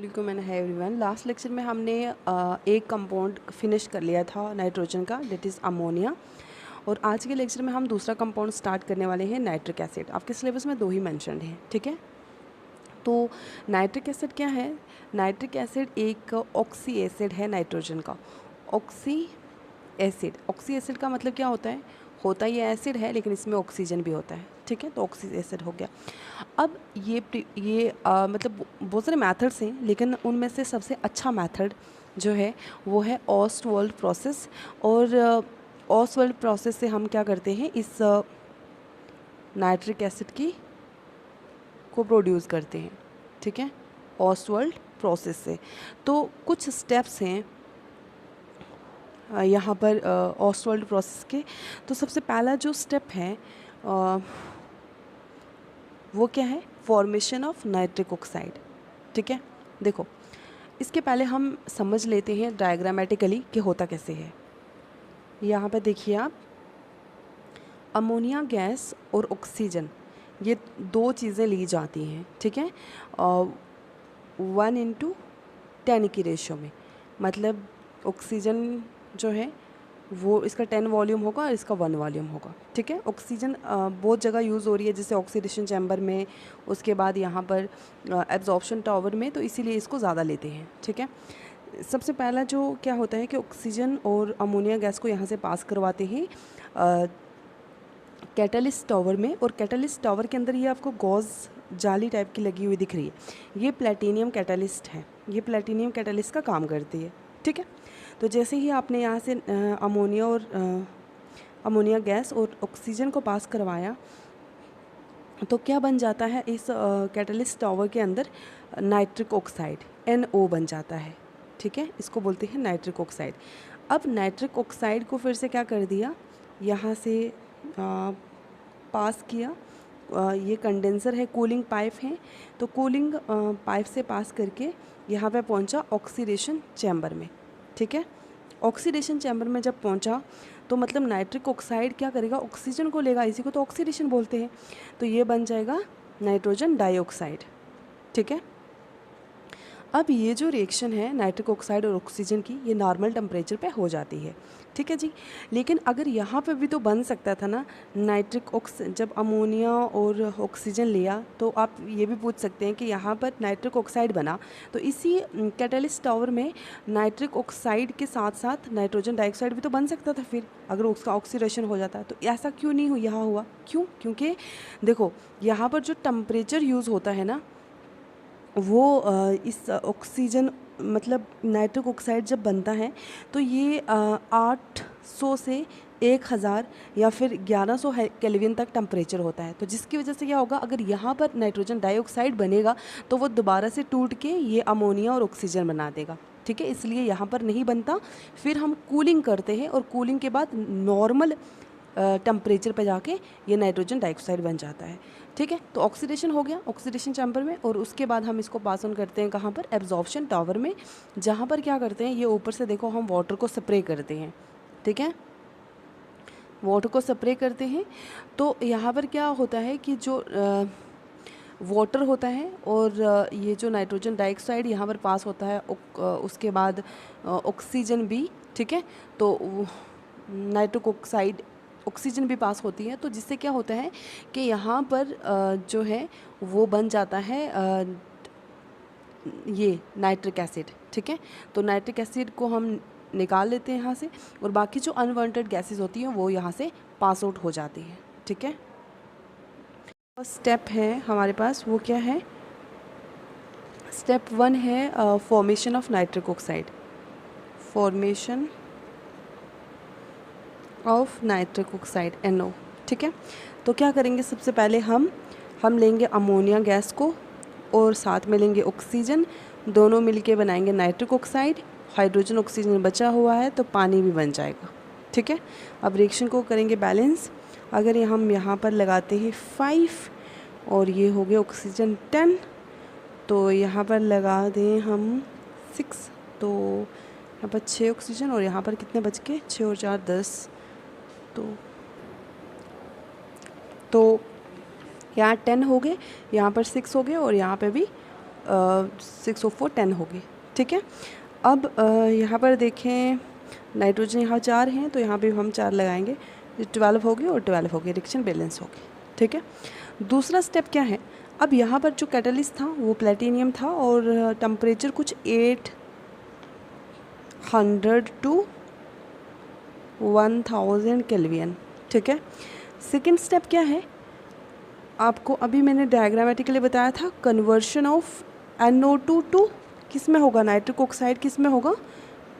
वालेकुम and hi everyone. Last lecture में हमने एक कंपाउंड फिनिश कर लिया था नाइट्रोजन का, दैट इज़ अमोनिया। और आज के लेक्चर में हम दूसरा कंपाउंड स्टार्ट करने वाले हैं, नाइट्रिक एसिड। आपके सिलेबस में 2 ही मेंशन्ड हैं, ठीक है। तो नाइट्रिक एसिड क्या है? नाइट्रिक एसिड एक ऑक्सी एसिड है नाइट्रोजन का। ऑक्सी एसिड का मतलब क्या होता है? होता ये एसिड है लेकिन इसमें ऑक्सीजन भी होता है, ठीक है। तो ऑक्सी एसिड हो गया। अब ये मतलब बहुत सारे मेथड्स हैं, लेकिन उनमें से सबसे अच्छा मेथड जो है वो है ऑस्टवाल्ड प्रोसेस। और ऑस्टवाल्ड प्रोसेस से हम क्या करते हैं, इस नाइट्रिक एसिड की को प्रोड्यूस करते हैं, ठीक है, ऑस्टवाल्ड प्रोसेस से। तो कुछ स्टेप्स हैं यहाँ पर ऑस्टवाल्ड प्रोसेस के। तो सबसे पहला जो स्टेप है वो क्या है? फॉर्मेशन ऑफ नाइट्रिक ऑक्साइड, ठीक है। देखो, इसके पहले हम समझ लेते हैं डायग्रामेटिकली कि होता कैसे है। यहाँ पे देखिए आप, अमोनिया गैस और ऑक्सीजन, ये 2 चीज़ें ली जाती हैं, ठीक है, 1:10 की रेशो में। मतलब ऑक्सीजन जो है वो इसका 10 वॉल्यूम होगा और इसका 1 वॉल्यूम होगा, ठीक है। ऑक्सीजन बहुत जगह यूज़ हो रही है, जैसे ऑक्सीडेशन चैम्बर में, उसके बाद यहाँ पर एब्जॉर्प्शन टावर में, तो इसीलिए इसको ज़्यादा लेते हैं, ठीक है। सबसे पहला जो क्या होता है कि ऑक्सीजन और अमोनिया गैस को यहाँ से पास करवाते हैं कैटलिस्ट टावर में। और कैटलिस्ट टावर के अंदर ये आपको गॉज जाली टाइप की लगी हुई दिख रही है, ये प्लेटिनियम कैटलिस्ट है। ये प्लेटिनियम कैटलिस्ट का काम करती है, ठीक है। तो जैसे ही आपने यहाँ से अमोनिया गैस और ऑक्सीजन को पास करवाया, तो क्या बन जाता है इस कैटलिस्ट टावर के अंदर? नाइट्रिक ऑक्साइड, NO बन जाता है, ठीक है। इसको बोलते हैं नाइट्रिक ऑक्साइड। अब नाइट्रिक ऑक्साइड को फिर से क्या कर दिया, यहाँ से पास किया। ये कंडेंसर है, कूलिंग पाइप है, तो कूलिंग पाइप से पास करके यहाँ पे पहुँचा ऑक्सीडेशन चैम्बर में, ठीक है। ऑक्सीडेशन चैम्बर में जब पहुँचा तो मतलब नाइट्रिक ऑक्साइड क्या करेगा? ऑक्सीजन को लेगा, इसी को तो ऑक्सीडेशन बोलते हैं। तो ये बन जाएगा नाइट्रोजन डाइऑक्साइड, ठीक है। अब ये जो रिएक्शन है नाइट्रिक ऑक्साइड और ऑक्सीजन की, ये नॉर्मल टेम्परेचर पे हो जाती है, ठीक है जी। लेकिन अगर यहाँ पे भी तो बन सकता था ना जब अमोनिया और ऑक्सीजन लिया, तो आप ये भी पूछ सकते हैं कि यहाँ पर नाइट्रिक ऑक्साइड बना, तो इसी कैटलिस्ट टावर में नाइट्रिक ऑक्साइड के साथ साथ नाइट्रोजन डाइऑक्साइड भी तो बन सकता था फिर, अगर उसका ऑक्सीडेशन हो जाता। तो ऐसा क्यों नहीं यहाँ हुआ? क्यों? क्योंकि देखो, यहाँ पर जो टेम्परेचर यूज़ होता है ना, वो इस ऑक्सीजन मतलब नाइट्रिक ऑक्साइड जब बनता है तो ये 800 से 1000 या फिर 1100 केल्विन तक टेम्परेचर होता है। तो जिसकी वजह से क्या होगा, अगर यहाँ पर नाइट्रोजन डाइऑक्साइड बनेगा तो वो दोबारा से टूट के ये अमोनिया और ऑक्सीजन बना देगा, ठीक है। इसलिए यहाँ पर नहीं बनता। फिर हम कूलिंग करते हैं और कूलिंग के बाद नॉर्मल टेम्परेचर पे जाके ये नाइट्रोजन डाइऑक्साइड बन जाता है, ठीक है। तो ऑक्सीडेशन हो गया ऑक्सीडेशन चैम्बर में, और उसके बाद हम इसको पास ऑन करते हैं कहाँ पर? एब्जॉर्प्शन टावर में, जहाँ पर क्या करते हैं, ये ऊपर से देखो हम वाटर को स्प्रे करते हैं, ठीक है। वाटर को स्प्रे करते हैं तो यहाँ पर क्या होता है कि जो वाटर होता है और ये जो नाइट्रोजन डाइऑक्साइड यहाँ पर पास होता है, उसके बाद ऑक्सीजन भी, ठीक है। तो नाइट्रिक ऑक्साइड ऑक्सीजन भी पास होती है, तो जिससे क्या होता है कि यहाँ पर जो है वो बन जाता है ये नाइट्रिक एसिड, ठीक है। तो नाइट्रिक एसिड को हम निकाल लेते हैं यहाँ से, और बाकी जो अनवांटेड गैसेस होती हैं वो यहाँ से पास आउट हो जाती है, ठीक है। फर्स्ट स्टेप है हमारे पास, वो क्या है? स्टेप 1 है formation of nitric oxide, formation of nitric oxide NO, ठीक है। तो क्या करेंगे, सबसे पहले हम लेंगे अमोनिया गैस को और साथ में लेंगे ऑक्सीजन, दोनों मिलके बनाएंगे नाइट्रिक ऑक्साइड। हाइड्रोजन ऑक्सीजन बचा हुआ है तो पानी भी बन जाएगा, ठीक है। अब रिएक्शन को करेंगे बैलेंस। अगर हम यहाँ पर लगाते हैं 5 और ये हो गया ऑक्सीजन 10, तो यहाँ पर लगा दें हम 6, तो यहाँ पर 6 ऑक्सीजन, और यहाँ पर कितने बच के? 6 और 4 10, तो यहाँ 10 हो गए, यहाँ पर 6 हो गए, और यहाँ पे भी 6 और 4 10 हो गए, ठीक है। अब यहाँ पर देखें नाइट्रोजन यहाँ 4 हैं तो यहाँ भी हम 4 लगाएंगे, 12 हो गए और 12 हो गए, रिएक्शन बैलेंस हो गई, ठीक है। दूसरा स्टेप क्या है, अब यहाँ पर जो कैटलिस्ट था वो प्लेटिनियम था और टेम्परेचर कुछ 800 टू 1000 केल्विन, ठीक है। सेकेंड स्टेप क्या है, आपको अभी मैंने डायग्रामेटिकली बताया था, कन्वर्शन ऑफ NO2 टू किस में होगा, नाइट्रिक ऑक्साइड किस में होगा,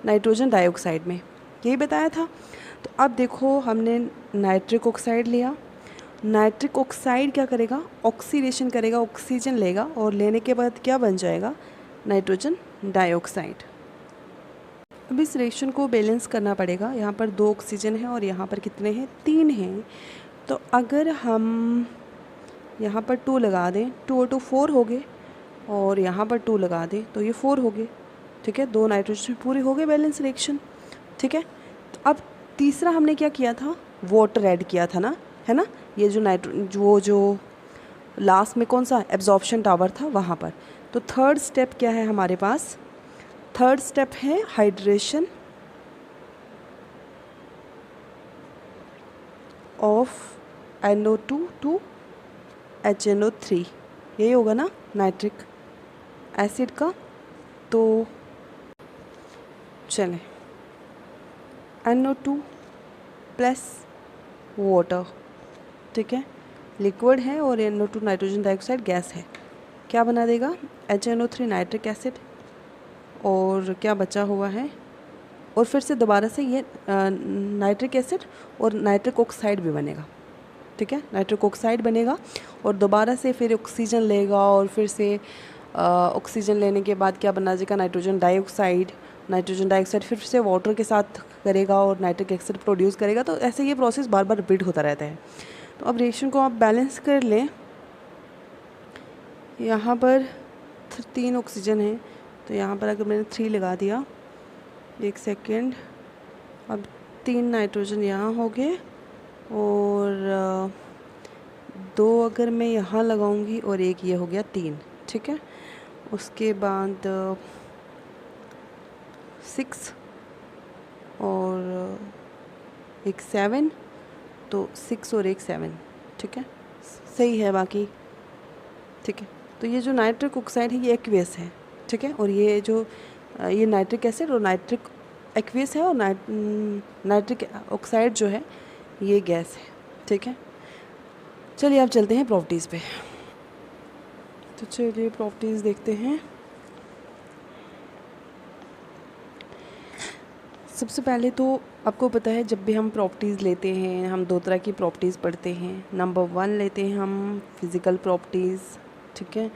नाइट्रोजन डाइऑक्साइड में, यही बताया था। तो अब देखो हमने नाइट्रिक ऑक्साइड लिया, नाइट्रिक ऑक्साइड क्या करेगा, ऑक्सीडेशन करेगा, ऑक्सीजन लेगा और लेने के बाद क्या बन जाएगा, नाइट्रोजन डाइऑक्साइड। अब इस रिएक्शन को बैलेंस करना पड़ेगा, यहाँ पर 2 ऑक्सीजन है और यहाँ पर कितने हैं, 3 हैं। तो अगर हम यहाँ पर 2 लगा दें, 2 और 2 4 हो गए और यहाँ पर 2 लगा दें तो ये 4 हो गए, ठीक है। 2 नाइट्रोजन पूरी हो गई बैलेंस रिएक्शन, ठीक है। तो अब तीसरा हमने क्या किया था, वाटर ऐड किया था ना, है ना, ये जो लास्ट में कौन सा एब्जॉर्प्शन टावर था वहाँ पर। तो थर्ड स्टेप क्या है हमारे पास, थर्ड स्टेप है hydration of NO2 to HNO3, यही होगा ना नाइट्रिक एसिड का। तो चलें, NO2 प्लस वाटर, ठीक है, लिक्विड है और NO2 नाइट्रोजन डाइऑक्साइड गैस है, क्या बना देगा, HNO3 नाइट्रिक एसिड और क्या बचा हुआ है, और फिर से दोबारा से ये नाइट्रिक एसिड और नाइट्रिक ऑक्साइड भी बनेगा, ठीक है, नाइट्रिक ऑक्साइड बनेगा और दोबारा से फिर ऑक्सीजन लेगा और फिर से ऑक्सीजन लेने के बाद क्या बना जाएगा, नाइट्रोजन डाइऑक्साइड, नाइट्रोजन डाइऑक्साइड फिर से वाटर के साथ करेगा और नाइट्रिक एसिड प्रोड्यूस करेगा। तो ऐसे ये प्रोसेस बार बार रिपीट होता रहता है। तो अब रिएक्शन को आप बैलेंस कर लें, यहाँ पर 3 ऑक्सीजन है तो यहाँ पर अगर मैंने 3 लगा दिया, 1 सेकेंड, अब 3 नाइट्रोजन यहाँ हो गए और 2 अगर मैं यहाँ लगाऊंगी और 1 ये हो गया 3, ठीक है। उसके बाद 6 और 1 7, तो 6 और 1 7, ठीक है, सही है बाकी, ठीक है। तो ये जो नाइट्रिक ऑक्साइड है ये एक्वेस है, ठीक है, और ये नाइट्रिक एसिड और नाइट्रिक एक्वेस है और नाइट्रिक ऑक्साइड जो है ये गैस है, ठीक है। चलिए अब चलते हैं प्रॉपर्टीज़ पे। तो चलिए प्रॉपर्टीज़ देखते हैं। सबसे पहले तो आपको पता है जब भी हम प्रॉपर्टीज़ लेते हैं हम 2 तरह की प्रॉपर्टीज़ पढ़ते हैं। नंबर 1 लेते हैं हम फिज़िकल प्रॉपर्टीज़, ठीक है,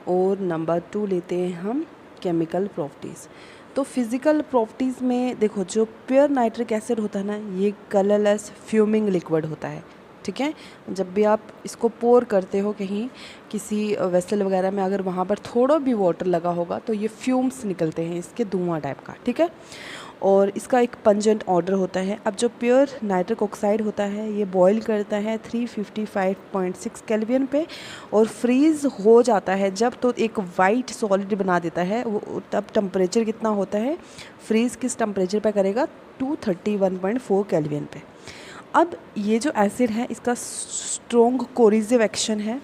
और नंबर 2 लेते हैं हम केमिकल प्रॉपर्टीज़। तो फिज़िकल प्रॉपर्टीज़ में देखो, जो प्योर नाइट्रिक एसिड होता है ना, ये कलरलेस फ्यूमिंग लिक्विड होता है, ठीक है। जब भी आप इसको पोर करते हो कहीं किसी वेसल वगैरह में, अगर वहाँ पर थोड़ा भी वाटर लगा होगा तो ये फ्यूम्स निकलते हैं इसके, धुआं टाइप का, ठीक है। और इसका एक पंजेंट ऑर्डर होता है। अब जो प्योर नाइट्रिक ऑक्साइड होता है ये बॉईल करता है 355.6 केल्विन पे और फ्रीज़ हो जाता है जब, तो एक वाइट सॉलिड बना देता है वो, तब टेम्परेचर कितना होता है, फ्रीज़ किस टेम्परेचर पे करेगा, 231.4 केल्विन पे। अब ये जो एसिड है इसका स्ट्रॉन्ग कोरिजिव एक्शन है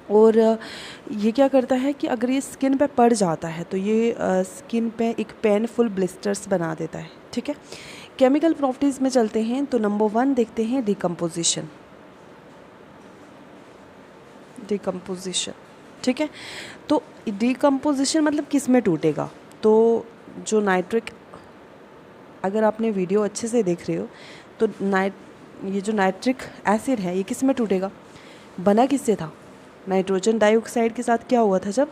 और ये क्या करता है कि अगर ये स्किन पे पड़ जाता है तो ये स्किन पे एक पेनफुल ब्लिस्टर्स बना देता है, ठीक है। केमिकल प्रॉपर्टीज़ में चलते हैं तो नंबर 1 देखते हैं डिकम्पोजिशन, ठीक है। तो डिकम्पोजिशन मतलब किस में टूटेगा, तो जो नाइट्रिक, अगर आपने वीडियो अच्छे से देख रहे हो तो ये जो नाइट्रिक एसिड है ये किस में टूटेगा, बना किससे था, नाइट्रोजन डाइऑक्साइड के साथ क्या हुआ था जब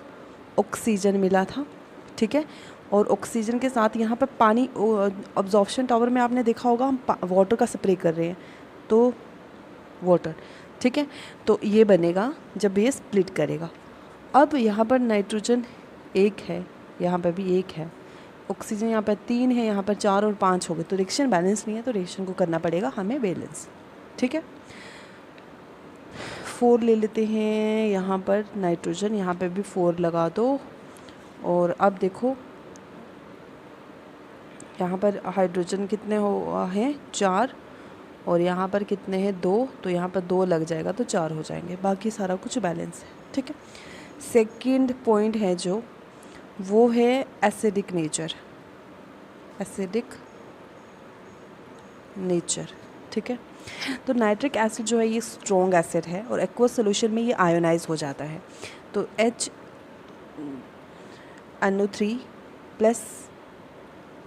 ऑक्सीजन मिला था, ठीक है। और ऑक्सीजन के साथ यहाँ पर पानी, अब्जॉर्प्शन टावर में आपने देखा होगा हम वाटर का स्प्रे कर रहे हैं, तो वाटर, ठीक है। तो ये बनेगा जब ये स्प्लिट करेगा। अब यहाँ पर नाइट्रोजन 1 है, यहाँ पर भी 1 है, ऑक्सीजन यहाँ पर 3 है, यहाँ पर 4 और 5 हो गए, तो रिएक्शन बैलेंस नहीं है, तो रिएक्शन को करना पड़ेगा हमें बैलेंस, ठीक है। 4 ले लेते हैं यहाँ पर नाइट्रोजन, यहाँ पे भी 4 लगा दो। और अब देखो यहाँ पर हाइड्रोजन कितने हो हैं 4, और यहाँ पर कितने हैं 2, तो यहाँ पर 2 लग जाएगा तो 4 हो जाएंगे, बाकी सारा कुछ बैलेंस है। ठीक है, सेकंड पॉइंट है जो वो है एसिडिक नेचर, एसिडिक नेचर। ठीक है, तो नाइट्रिक एसिड जो है ये स्ट्रॉन्ग एसिड है और एक्वस सोल्यूशन में ये आयोनाइज हो जाता है। तो HNO3 प्लस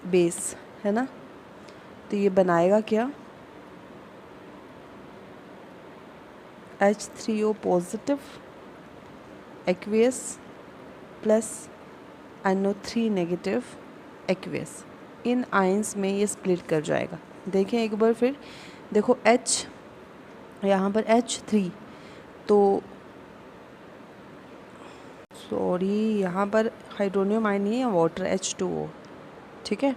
बेस है ना, तो ये बनाएगा क्या H3O positive aqueous plus NO3 negative aqueous. इन आयंस में ये स्प्लिट कर जाएगा। देखें एक बार फिर, देखो H यहाँ पर H3, तो सॉरी यहाँ पर हाइड्रोनियम आयन नहीं है, वाटर H2O। ठीक है,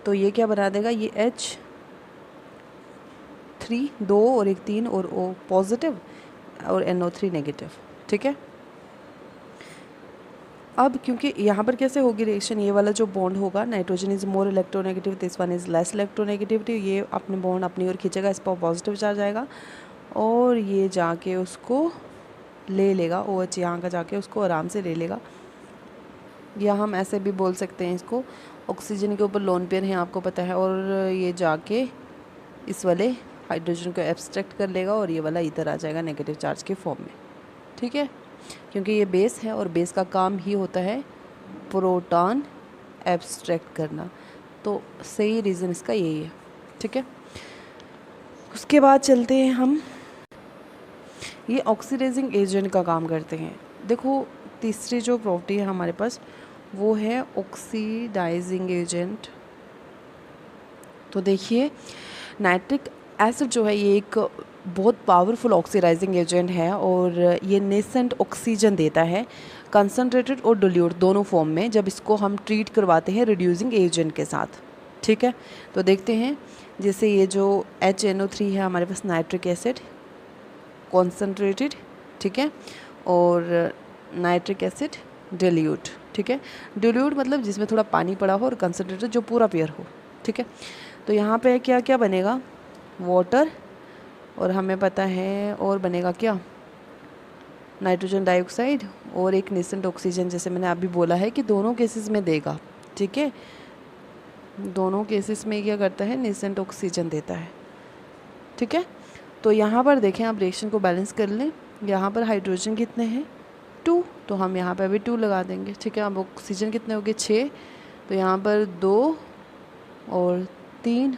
तो ये क्या बना देगा, ये H3 2 और एक 3 और O पॉजिटिव और NO3 नेगेटिव। ठीक है, अब क्योंकि यहाँ पर कैसे होगी रिएक्शन, ये वाला जो बॉन्ड होगा nitrogen is more electronegative, this one is less electronegativity, ये अपने बॉन्ड अपनी ओर खींचेगा, इस पर पॉजिटिव चार्ज आएगा और ये जाके उसको ले लेगा, OH यहाँ का जाके उसको आराम से ले लेगा। या हम ऐसे भी बोल सकते हैं इसको, ऑक्सीजन के ऊपर लोन पेयर है आपको पता है, और ये जाके इस वाले हाइड्रोजन को एब्स्ट्रैक्ट कर लेगा और ये वाला इधर आ जाएगा नेगेटिव चार्ज के फॉर्म में। ठीक है, क्योंकि ये बेस है और बेस का काम ही होता है प्रोटॉन एब्स्ट्रैक्ट करना, तो सही रीज़न इसका यही है। ठीक है, उसके बाद चलते हैं हम, ये ऑक्सीडाइजिंग एजेंट का काम करते हैं। देखो तीसरी जो प्रॉपर्टी है हमारे पास वो है ऑक्सीडाइजिंग एजेंट। तो देखिए नाइट्रिक एसिड जो है ये एक बहुत पावरफुल ऑक्सीडाइजिंग एजेंट है और ये नेसेंट ऑक्सीजन देता है, कंसनट्रेटेड और डिल्यूट दोनों फॉर्म में, जब इसको हम ट्रीट करवाते हैं रिड्यूसिंग एजेंट के साथ। ठीक है, तो देखते हैं जैसे ये जो HNO3 है हमारे पास नाइट्रिक एसिड कॉन्सनट्रेटेड, ठीक है, और नाइट्रिक एसिड डिल्यूट। ठीक है, डिल्यूट मतलब जिसमें थोड़ा पानी पड़ा हो, और कंसनट्रेटेड जो पूरा पेयर हो। ठीक है, तो यहाँ पे क्या क्या बनेगा, वाटर, और हमें पता है और बनेगा क्या, नाइट्रोजन डाइऑक्साइड और एक नेसेंट ऑक्सीजन, जैसे मैंने अभी बोला है कि दोनों केसेस में देगा। ठीक है, दोनों केसेस में क्या करता है, नेसेंट ऑक्सीजन देता है। ठीक है, तो यहाँ पर देखें आप रिएक्शन को बैलेंस कर लें, यहाँ पर हाइड्रोजन कितने हैं 2, तो हम यहाँ पर भी 2 लगा देंगे। ठीक है, अब ऑक्सीजन कितने हो गए 6, तो यहाँ पर 2 और 3,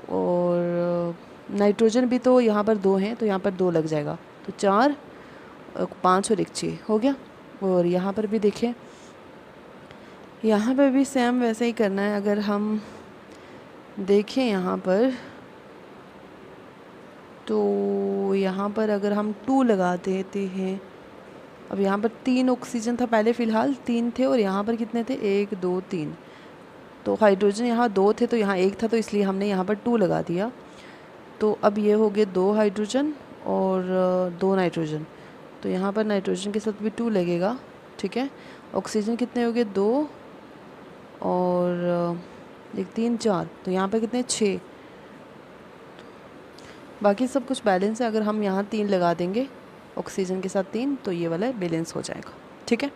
और नाइट्रोजन भी तो यहाँ पर 2 हैं, तो यहाँ पर 2 लग जाएगा, तो 4, 5 और 1 6 हो गया। और यहाँ पर भी देखें, यहाँ पर भी सेम वैसे ही करना है। अगर हम देखें यहाँ पर, तो यहाँ पर अगर हम 2 लगा देते हैं, अब यहाँ पर 3 ऑक्सीजन था पहले, फ़िलहाल 3 थे, और यहाँ पर कितने थे 1 2 3, तो हाइड्रोजन यहाँ 2 थे तो यहाँ 1 था, तो इसलिए हमने यहाँ पर 2 लगा दिया। तो अब ये हो गए 2 हाइड्रोजन और 2 नाइट्रोजन, तो यहाँ पर नाइट्रोजन के साथ भी 2 लगेगा। ठीक है, ऑक्सीजन कितने हो गए 2 और 1 3 4, तो यहाँ पर कितने 6, बाकी सब कुछ बैलेंस है। अगर हम यहाँ 3 लगा देंगे ऑक्सीजन के साथ 3, तो ये वाला बैलेंस हो जाएगा। ठीक है,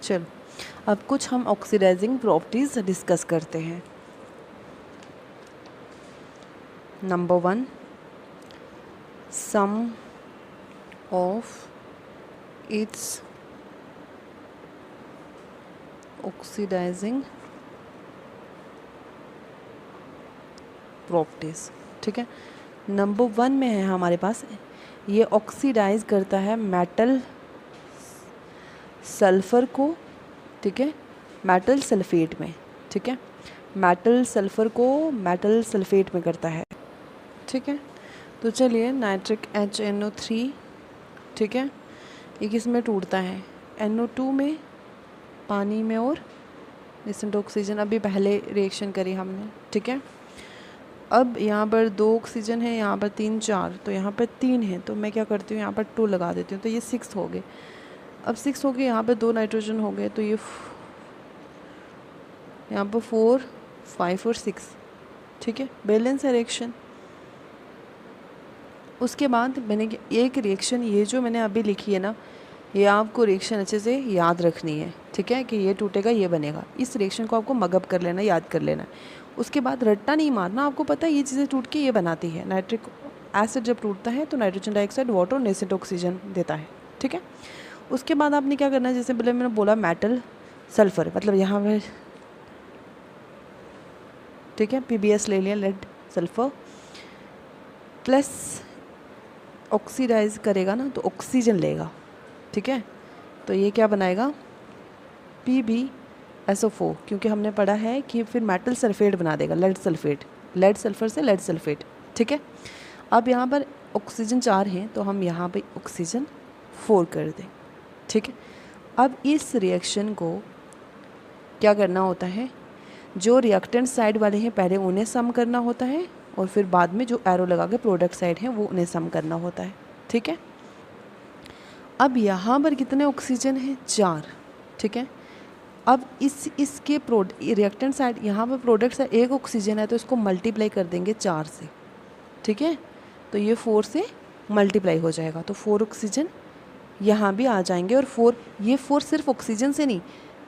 चलो अब कुछ हम ऑक्सीडाइजिंग प्रॉपर्टीज़ डिस्कस करते हैं। Number 1, some of its oxidising properties. ठीक है, नंबर 1 में है हमारे पास, ये ऑक्सीडाइज करता है मेटल सल्फ़र को। ठीक है, मेटल सल्फेट में। ठीक है, मेटल सल्फ़र को मेटल सल्फेट में करता है। ठीक है, तो चलिए नाइट्रिक HNO3, ठीक है, ये किस में टूटता है, NO2 में, पानी में और नेसेंट ऑक्सीजन, अभी पहले रिएक्शन करी हमने। ठीक है, अब यहाँ पर 2 ऑक्सीजन है, यहाँ पर 3 4, तो यहाँ पर 3 है, तो मैं क्या करती हूँ यहाँ पर 2 लगा देती हूँ, तो ये 6 हो गए। अब 6 हो गए, यहाँ पर 2 नाइट्रोजन हो गए, तो ये यहाँ पर 4 5 और 6, ठीक है, बैलेंस है रिएक्शन। उसके बाद मैंने एक रिएक्शन ये जो मैंने अभी लिखी है ना, ये आपको रिएक्शन अच्छे से याद रखनी है, ठीक है, कि ये टूटेगा ये बनेगा। इस रिएक्शन को आपको मगअप कर लेना, याद कर लेना। उसके बाद रट्टा नहीं मारना, आपको पता है ये चीज़ें टूट के ये बनाती है। नाइट्रिक एसिड जब टूटता है तो नाइट्रोजन डाइऑक्साइड, वाटर और नेसेंट ऑक्सीजन देता है, ठीक है। उसके बाद आपने क्या करना है, जैसे पहले मैंने बोला मेटल सल्फर, मतलब यहाँ पे ठीक है PbS ले लिया, लेड सल्फर प्लस ऑक्सीडाइज करेगा ना तो ऑक्सीजन लेगा, ठीक है। तो ये क्या बनाएगा PbSO4, क्योंकि हमने पढ़ा है कि फिर मेटल सल्फेट बना देगा, लेड सल्फेट, लेड सल्फर से लेड सल्फेट, ठीक है। अब यहाँ पर ऑक्सीजन 4 हैं तो हम यहाँ पे ऑक्सीजन 4 कर दें, ठीक है। अब इस रिएक्शन को क्या करना होता है, जो रिएक्टेंट साइड वाले हैं पहले उन्हें सम करना होता है, और फिर बाद में जो एरो लगा के प्रोडक्ट साइड हैं वो उन्हें सम करना होता है, ठीक है। अब यहाँ पर कितने ऑक्सीजन हैं, 4, ठीक है। अब इसके रिएक्टेंट साइड, यहाँ पर प्रोडक्ट साइड 1 ऑक्सीजन है तो इसको मल्टीप्लाई कर देंगे 4 से, ठीक है। तो ये 4 से मल्टीप्लाई हो जाएगा, तो 4 ऑक्सीजन यहाँ भी आ जाएंगे, और 4 ये 4 सिर्फ ऑक्सीजन से नहीं,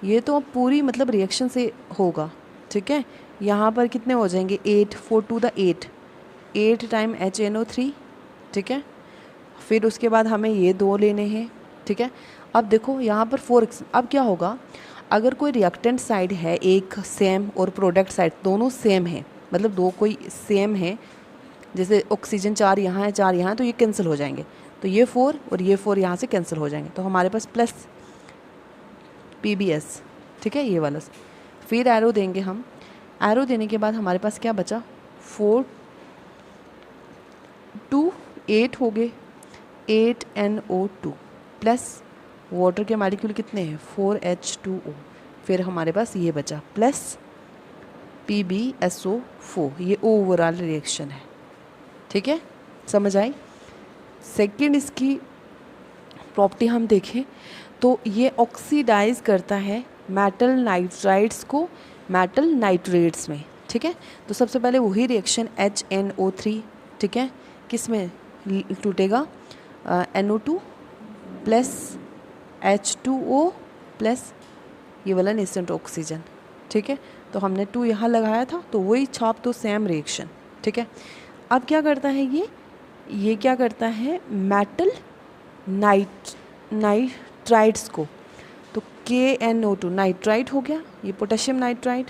ये तो अब पूरी मतलब रिएक्शन से होगा, ठीक है। यहाँ पर कितने हो जाएंगे 8, 4 टू द 8 टाइम HNO3, ठीक है। फिर उसके बाद हमें ये 2 लेने हैं, ठीक है। अब देखो यहाँ पर 4, अब क्या होगा, अगर कोई रिएक्टेंट साइड है एक सेम और प्रोडक्ट साइड दोनों सेम है, मतलब 2 कोई सेम है, जैसे ऑक्सीजन 4 यहाँ है 4 यहाँ है, तो ये कैंसिल हो जाएंगे, तो ये 4 और ये 4 यहाँ से कैंसिल हो जाएंगे, तो हमारे पास प्लस PbS, ठीक है, ये वाला। फिर एरो देंगे हम, एरो देने के बाद हमारे पास क्या बचा, 4 2 8 हो गए, 8NO2 प्लस वाटर के मॉलिक्यूल कितने हैं 4H2O, फिर हमारे पास ये बचा प्लस PbSO4, ये ओवरऑल रिएक्शन है, ठीक है, समझ आई। सेकंड इसकी प्रॉपर्टी हम देखें तो ये ऑक्सीडाइज करता है मेटल नाइट्राइड्स को मेटल नाइट्रेट्स में, ठीक है। तो सबसे पहले वही रिएक्शन HNO3, ठीक है, किस में टूटेगा, NO2 प्लस H2O प्लस ये वाला नेसेंट ऑक्सीजन, ठीक है। तो हमने 2 यहाँ लगाया था तो वही छाप, तो सेम रिएक्शन, ठीक है। अब क्या करता है ये क्या करता है मेटल नाइट्राइड्स को, तो KNO2 नाइट्राइड हो गया, ये पोटेशियम नाइट्राइड,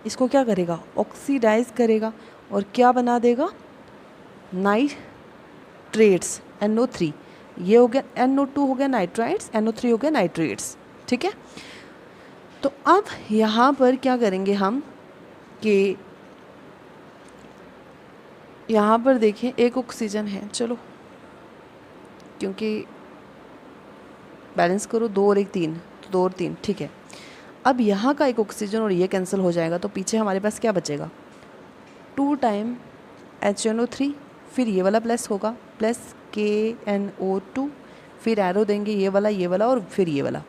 इसको क्या करेगा ऑक्सीडाइज करेगा और क्या बना देगा नाइट्रेट्स NO3, ये हो गया NO2 हो गया नाइट्राइड्स, NO3 हो गया नाइट्रेट्स, ठीक है। तो अब यहाँ पर क्या करेंगे हम कि यहाँ पर देखें 1 ऑक्सीजन है, चलो क्योंकि बैलेंस करो 2 और 1 3, तो 2 और 3, ठीक है। अब यहाँ का 1 ऑक्सीजन और ये कैंसिल हो जाएगा, तो पीछे हमारे पास क्या बचेगा 2 टाइम HNO3, फिर ये वाला प्लस होगा प्लस KNO2, फिर एरो देंगे ये वाला और फिर ये वाला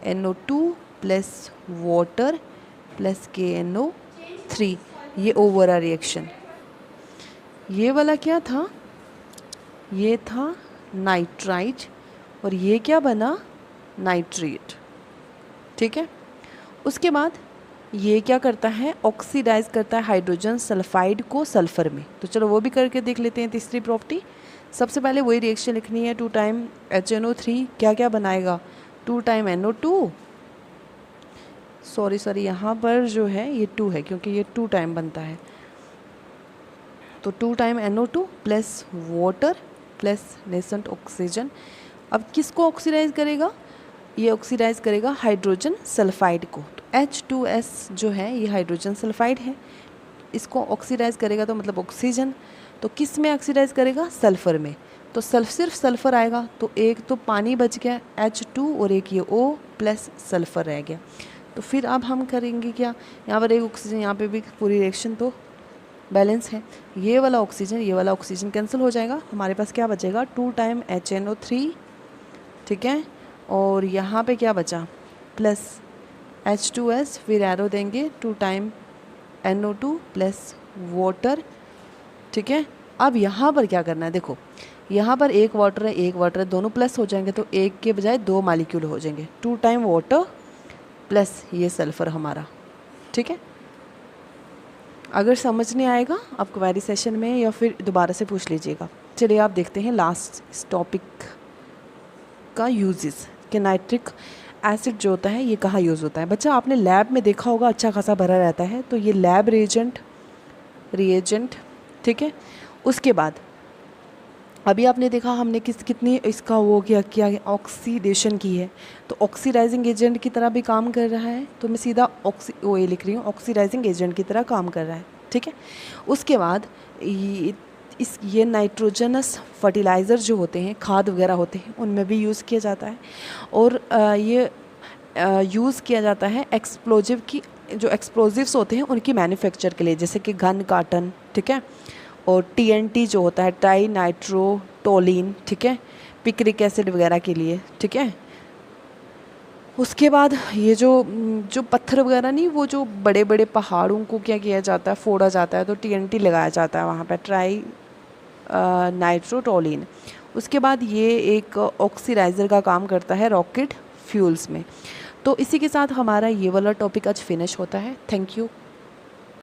NO2 plus water plus KNO3, ये ओवरऑल रिएक्शन। ये वाला क्या था, ये था नाइट्राइट और ये क्या बना नाइट्रेट, ठीक है। उसके बाद ये क्या करता है ऑक्सीडाइज करता है हाइड्रोजन सल्फाइड को सल्फर में, तो चलो वो भी करके देख लेते हैं। तीसरी प्रॉपर्टी, सबसे पहले वही रिएक्शन लिखनी है, 2 टाइम HNO3 क्या क्या बनाएगा 2 टाइम NO2, सॉरी यहाँ पर जो है ये 2 है क्योंकि ये 2 टाइम बनता है, तो 2 time NO2 plus water plus nascent oxygen. अब किसको ऑक्सीडाइज करेगा, ये ऑक्सीडाइज करेगा हाइड्रोजन सल्फाइड को, तो H2S जो है ये हाइड्रोजन सल्फाइड है, इसको ऑक्सीडाइज करेगा तो मतलब ऑक्सीजन, तो किस में ऑक्सीडाइज करेगा सल्फर में, तो सिर्फ सल्फर आएगा, तो एक तो पानी बच गया H2 और एक ये O प्लस सल्फर रह गया। तो फिर अब हम करेंगे क्या, यहाँ पर 1 ऑक्सीजन, यहाँ पे भी पूरी रिएक्शन तो बैलेंस है। ये वाला ऑक्सीजन कैंसिल हो जाएगा, हमारे पास क्या बचेगा 2 टाइम HNO3, ठीक है। और यहाँ पे क्या बचा प्लस H2S, फिर एरो देंगे 2 टाइम NO2 प्लस वाटर, ठीक है। अब यहाँ पर क्या करना है, देखो यहाँ पर एक वाटर है, दोनों प्लस हो जाएंगे तो एक के बजाय 2 मालिक्यूल हो जाएंगे, 2 टाइम वाटर प्लस ये सल्फ़र हमारा, ठीक है। अगर समझ नहीं आएगा आप क्वेरी सेशन में या फिर दोबारा से पूछ लीजिएगा। चलिए आप देखते हैं लास्ट इस टॉपिक का यूजेस कि नाइट्रिक एसिड जो होता है ये कहाँ यूज़ होता है। बच्चा आपने लैब में देखा होगा अच्छा खासा भरा रहता है, तो ये लैब रिएजेंट, ठीक है। उसके बाद अभी आपने देखा हमने कितनी इसका वो किया ऑक्सीडेशन की है, तो ऑक्सीडाइजिंग एजेंट की तरह भी काम कर रहा है, तो मैं सीधा ये लिख रही हूँ ऑक्सीडाइजिंग एजेंट की तरह काम कर रहा है, ठीक है। उसके बाद ये नाइट्रोजनस फर्टिलाइज़र जो होते हैं, खाद वगैरह होते हैं, उनमें भी यूज़ किया जाता है। और ये यूज़ किया जाता है एक्सप्लोजिव की, जो एक्सप्लोजिव्स होते हैं उनकी मैन्युफैक्चर के लिए, जैसे कि गन कार्टन, ठीक है। और TNT जो होता है ट्राई नाइट्रोटोलिन, ठीक है, पिक्रिक एसिड वगैरह के लिए, ठीक है। उसके बाद ये जो पत्थर वगैरह नहीं, वो जो बड़े बड़े पहाड़ों को क्या किया जाता है, फोड़ा जाता है, तो TNT लगाया जाता है वहाँ पर, ट्राई नाइट्रोटोलिन। उसके बाद ये एक ऑक्सीडाइज़र का काम करता है रॉकेट फ्यूल्स में। तो इसी के साथ हमारा ये वाला टॉपिक आज फिनिश होता है। Thank you.